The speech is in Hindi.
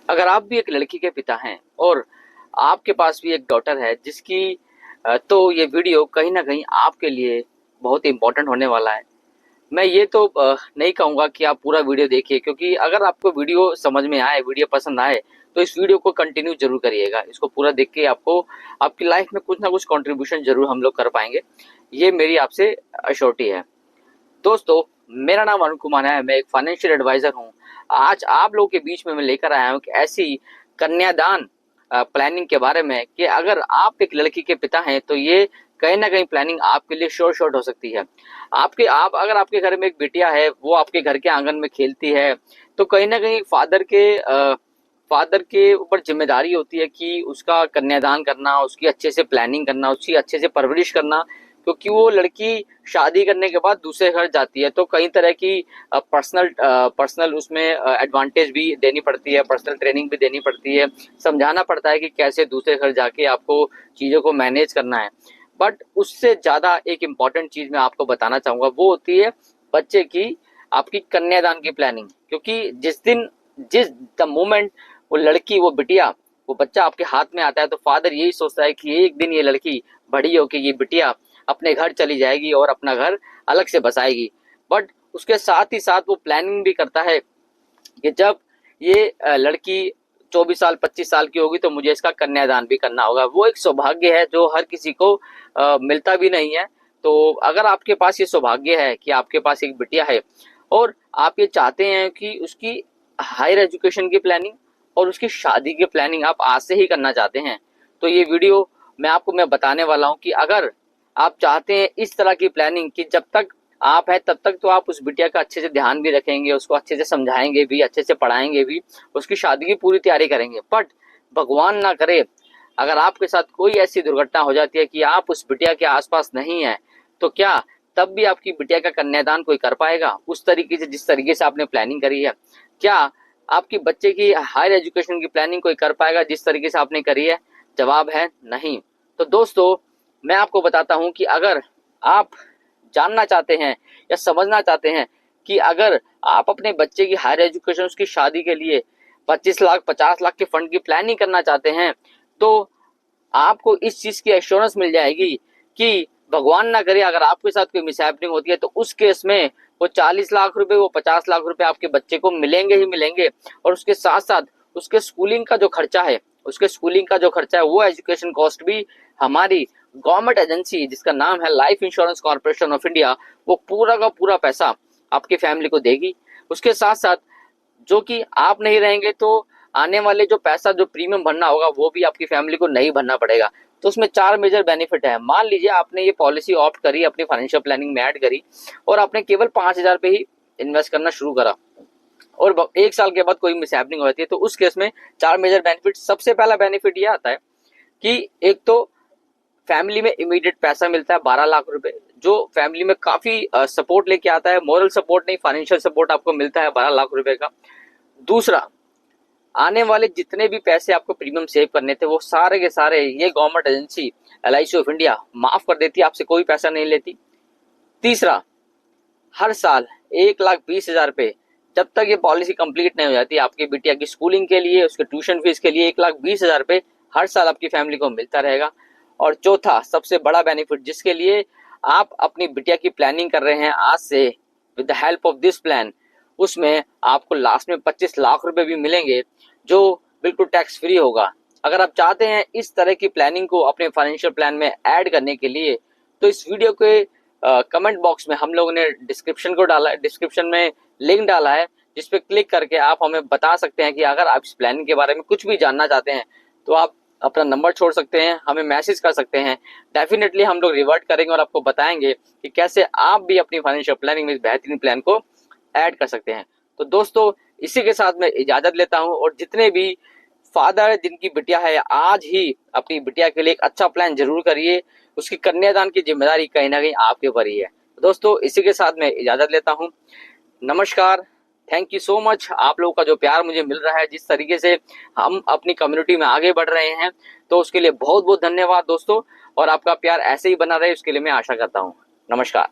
अगर आप भी एक लड़की के पिता हैं और आपके पास भी एक डॉटर है जिसकी तो ये वीडियो कहीं ना कहीं आपके लिए बहुत इंपॉर्टेंट होने वाला है। मैं ये तो नहीं कहूँगा कि आप पूरा वीडियो देखिए, क्योंकि अगर आपको वीडियो समझ में आए, वीडियो पसंद आए, तो इस वीडियो को कंटिन्यू जरूर करिएगा। इसको पूरा देख के आपको आपकी लाइफ में कुछ ना कुछ कंट्रीब्यूशन जरूर हम लोग कर पाएंगे। ये मेरी आपसे अश्योरिटी है। दोस्तों, मेरा नाम अरुण कुमार है, मैं एक फाइनेंशियल एडवाइजर हूँ। आज आप लोगों के बीच में मैं लेकर आया हूँ कि ऐसी कन्यादान प्लानिंग के बारे में कि अगर आप एक लड़की के पिता हैं तो ये कहीं ना कहीं प्लानिंग आपके लिए श्योर शॉर्ट हो सकती है। आप अगर आपके घर में एक बिटिया है, वो आपके घर के आंगन में खेलती है, तो कहीं ना कहीं फादर के ऊपर जिम्मेदारी होती है कि उसका कन्यादान करना, उसकी अच्छे से प्लानिंग करना, उसकी अच्छे से परवरिश करना। क्योंकि वो लड़की शादी करने के बाद दूसरे घर जाती है तो कई तरह की पर्सनल उसमें एडवांटेज भी देनी पड़ती है, पर्सनल ट्रेनिंग भी देनी पड़ती है, समझाना पड़ता है कि कैसे दूसरे घर जाके आपको चीज़ों को मैनेज करना है। बट उससे ज़्यादा एक इम्पॉर्टेंट चीज़ मैं आपको बताना चाहूँगा, वो होती है बच्चे की आपकी कन्यादान की प्लानिंग। क्योंकि जिस द मोमेंट वो लड़की, वो बिटिया, वो बच्चा आपके हाथ में आता है तो फादर यही सोचता है कि एक दिन ये लड़की बड़ी होकर ये बिटिया अपने घर चली जाएगी और अपना घर अलग से बसाएगी। बट उसके साथ ही साथ वो प्लानिंग भी करता है कि जब ये लड़की 24 साल 25 साल की होगी तो मुझे इसका कन्यादान भी करना होगा। वो एक सौभाग्य है जो हर किसी को मिलता भी नहीं है। तो अगर आपके पास ये सौभाग्य है कि आपके पास एक बिटिया है और आप ये चाहते हैं कि उसकी हायर एजुकेशन की प्लानिंग और उसकी शादी की प्लानिंग आप आज से ही करना चाहते हैं, तो ये वीडियो मैं बताने वाला हूँ कि अगर आप चाहते हैं इस तरह की प्लानिंग कि जब तक आप है तब तक तो आप उस बिटिया का अच्छे से ध्यान भी रखेंगे, उसको अच्छे से समझाएंगे भी, अच्छे से पढ़ाएंगे भी, उसकी शादी की पूरी तैयारी करेंगे। बट भगवान ना करे अगर आपके साथ कोई ऐसी दुर्घटना हो जाती है कि आप उस बिटिया के आसपास नहीं है, तो क्या तब भी आपकी बिटिया का कन्यादान कोई कर पाएगा उस तरीके से जिस तरीके से आपने प्लानिंग करी है? क्या आपकी बच्चे की हायर एजुकेशन की प्लानिंग कोई कर पाएगा जिस तरीके से आपने करी है? जवाब है नहीं। तो दोस्तों, मैं आपको बताता हूं कि अगर आप जानना चाहते हैं या समझना चाहते हैं कि अगर आप अपने बच्चे की हायर एजुकेशन, उसकी शादी के लिए 25 लाख 50 लाख के फंड की प्लानिंग करना चाहते हैं, तो आपको इस चीज की एश्योरेंस मिल जाएगी कि भगवान ना करे अगर आपके साथ कोई मिसहैपनिंग होती है तो उस केस में वो 40 लाख रुपए, वो 50 लाख रुपए आपके बच्चे को मिलेंगे ही मिलेंगे। और उसके साथ साथ उसके स्कूलिंग का जो खर्चा है, वो एजुकेशन कॉस्ट भी हमारी गवर्नमेंट एजेंसी जिसका नाम है life insurance corporation of India, वो पूरा का पूरा पैसा आपकी फैमिली को देगी। उसके साथ साथ जो कि आप नहीं रहेंगे तो आने वाले जो पैसा, जो प्रीमियम भरना होगा, वो भी आपकी फैमिली को नहीं भरना पड़ेगा। तो उसमें 4 मेजर बेनिफिट है। मान लीजिए आपने ये पॉलिसी ऑप्ट करी, अपनी फाइनेंशियल प्लानिंग में ऐड करी और आपने केवल 5,000 पे ही इन्वेस्ट करना शुरू करा और 1 साल के बाद कोई मिसहैपनिंग हो जाती है, तो उस केस में 4 मेजर बेनिफिट। सबसे पहला बेनिफिट ये आता है कि एक तो फैमिली में इमीडिएट पैसा मिलता है 12 लाख रुपए, जो फैमिली में काफी सपोर्ट लेके आता है। मॉरल सपोर्ट नहीं, फाइनेंशियल सपोर्ट आपको मिलता है 12 लाख रुपए का। दूसरा, आने वाले जितने भी पैसे आपको प्रीमियम सेव करने थे वो सारे के सारे ये government agency LIC of India माफ कर देती है, आपसे कोई पैसा नहीं लेती। तीसरा, हर साल 1,20,000 रुपए, जब तक ये पॉलिसी कंप्लीट नहीं हो जाती, आपकी बिटिया की स्कूलिंग के लिए, उसके ट्यूशन फीस के लिए 1,20,000 रुपए हर साल आपकी फैमिली को मिलता रहेगा। और चौथा, सबसे बड़ा बेनिफिट जिसके लिए आप अपनी बिटिया की प्लानिंग कर रहे हैं आज से, with the help of this plan, उसमें आपको लास्ट में 25 लाख रुपए भी मिलेंगे जो बिल्कुल टैक्स फ्री होगा। अगर आप चाहते हैं इस तरह की प्लानिंग को अपने फाइनेंशियल प्लान में ऐड करने के लिए, तो इस वीडियो के कमेंट बॉक्स में हम लोगों ने डिस्क्रिप्शन में लिंक डाला है, जिस पे क्लिक करके आप हमें बता सकते हैं कि अगर आप इस प्लानिंग के बारे में कुछ भी जानना चाहते हैं तो आप अपना नंबर छोड़ सकते हैं, हमें मैसेज कर सकते हैं। डेफिनेटली हम लोग रिवर्ट करेंगे और आपको बताएंगे कि कैसे आप भी अपनी फाइनेंशियल प्लानिंग में इस बेहतरीन प्लान को ऐड कर सकते हैं। तो दोस्तों, इसी के साथ मैं इजाजत लेता हूं और जितने भी फादर जिनकी बिटिया है, आज ही अपनी बिटिया के लिए एक अच्छा प्लान जरूर करिए। उसकी कन्यादान की जिम्मेदारी कहीं ना कहीं आपके ऊपर ही है। दोस्तों, इसी के साथ मैं इजाजत लेता हूं। नमस्कार। Thank you so much. आप लोगों का जो प्यार मुझे मिल रहा है, जिस तरीके से हम अपनी कम्युनिटी में आगे बढ़ रहे हैं, तो उसके लिए बहुत बहुत धन्यवाद दोस्तों। और आपका प्यार ऐसे ही बना रहे, उसके लिए मैं आशा करता हूँ। नमस्कार।